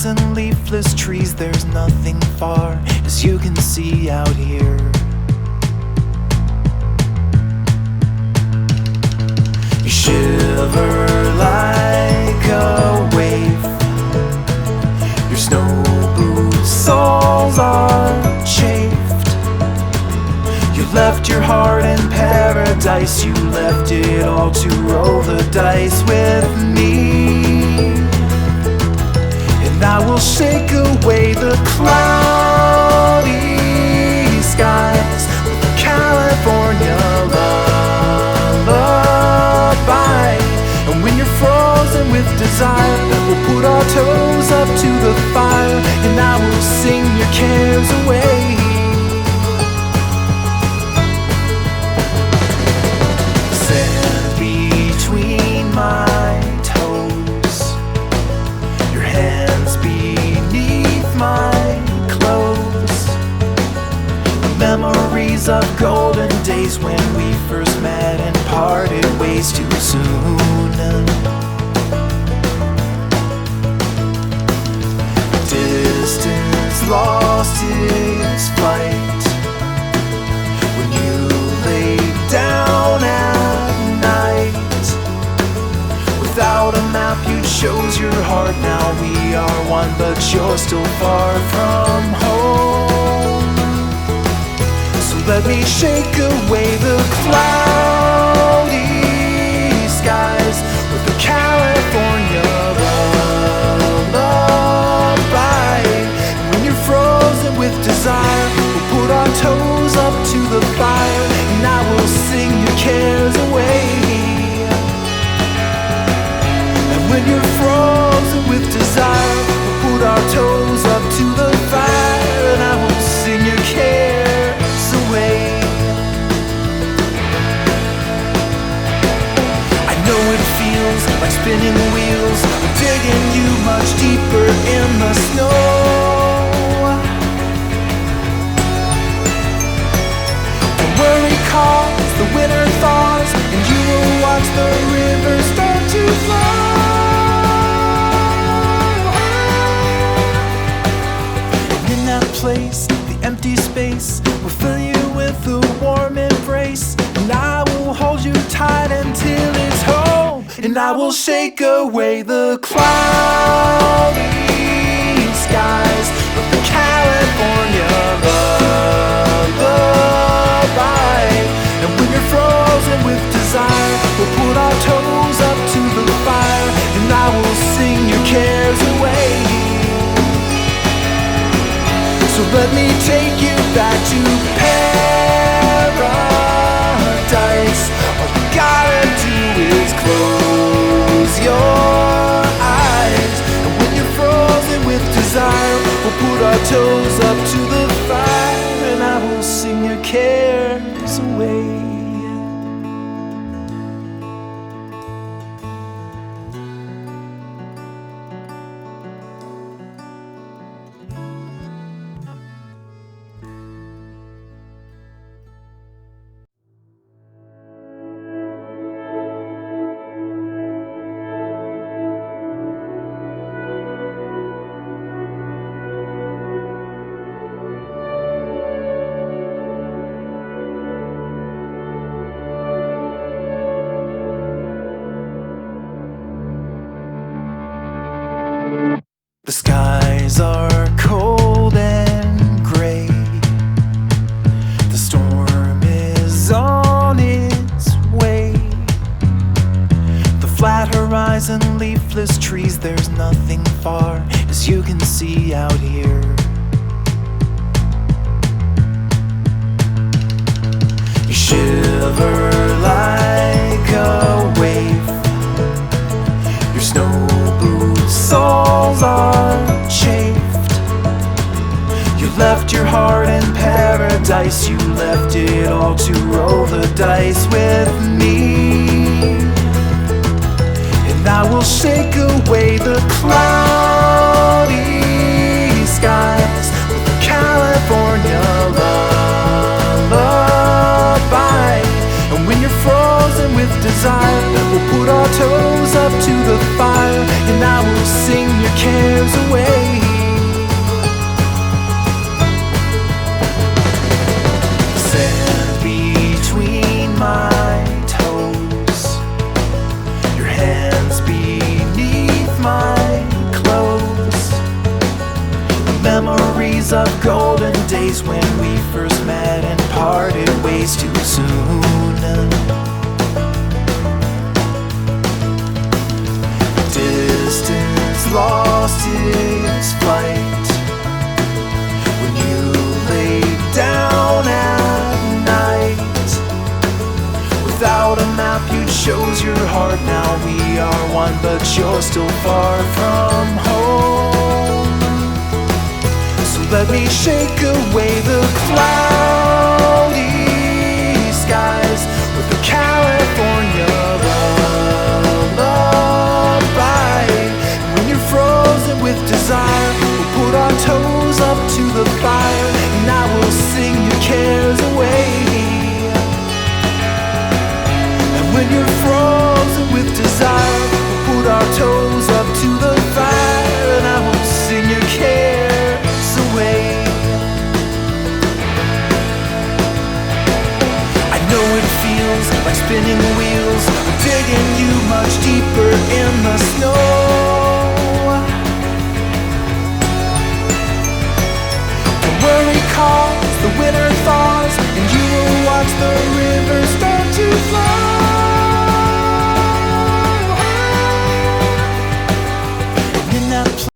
horizon, leafless trees, there's nothing far, as you can see out here. You shiver like a wave, your snow boots soles are chafed. You left your heart in paradise, you left it all to roll the dice with me. And I will shake away the cloudy skies with a California lullaby. And when you're frozen with desire, we'll put our toes up to the fire, and I will sing your cares away. Sand between my toes, your hands beneath my clothes. Memories of golden days when we first met and parted ways too soon. Distance lost its flight when you laid down at night. Without a map you chose your heart, now we are one, but you're still far from home. So let me shake away the cloudy skies with the California lullaby. When you're frozen with desire, we'll put our toes up to the fire, and I will sing your cares away. And when you're frozen with desire, we'll put our toes up to the fire, and I will sing your cares away. I know it feels like spinning wheels, digging you much deeper in the snow. The worry calls, the winter thaws, and you will watch the river start to flow. And in that place, the empty space will fill you with a warm embrace, and I will hold you tight until it's home. And I will shake away the cloudy skies with the California lullaby. And when you're frozen with desire, we'll put our toes up to the fire, and I will sing your cares away. So let me take you back to paradise. All you gotta do is close your eyes. And when you're frozen with desire, we'll put our toes up to the fire, and I will sing your cares away. The skies are cold and gray, the storm is on its way. The flat horizon, leafless trees, there's nothing far, as you can see out here. You shiver like a wave, your snow boots soles are chafed. You left your heart in paradise, you left it all to roll the dice with me. And I will shake away the cloudy skies with the California lullaby. And when you're frozen with desire, we'll put our toes up to the fire, and I will sing your your cares away. Sand between my toes, your hands beneath my clothes. Memories of golden days when we first met and parted ways too soon. Distance lost its flight when you laid down at night. Without a map you chose your heart. Now we are one, but you're still far from home. Let me shake away the cloudy skies with the California lullaby. When you're frozen with desire, we'll put our toes up to the fire, and I will sing your cares away. And when you're frozen with desire, we'll put our toes up to the fire, and I will sing your cares away. I know it feels like spinning wheels, digging you much deeper in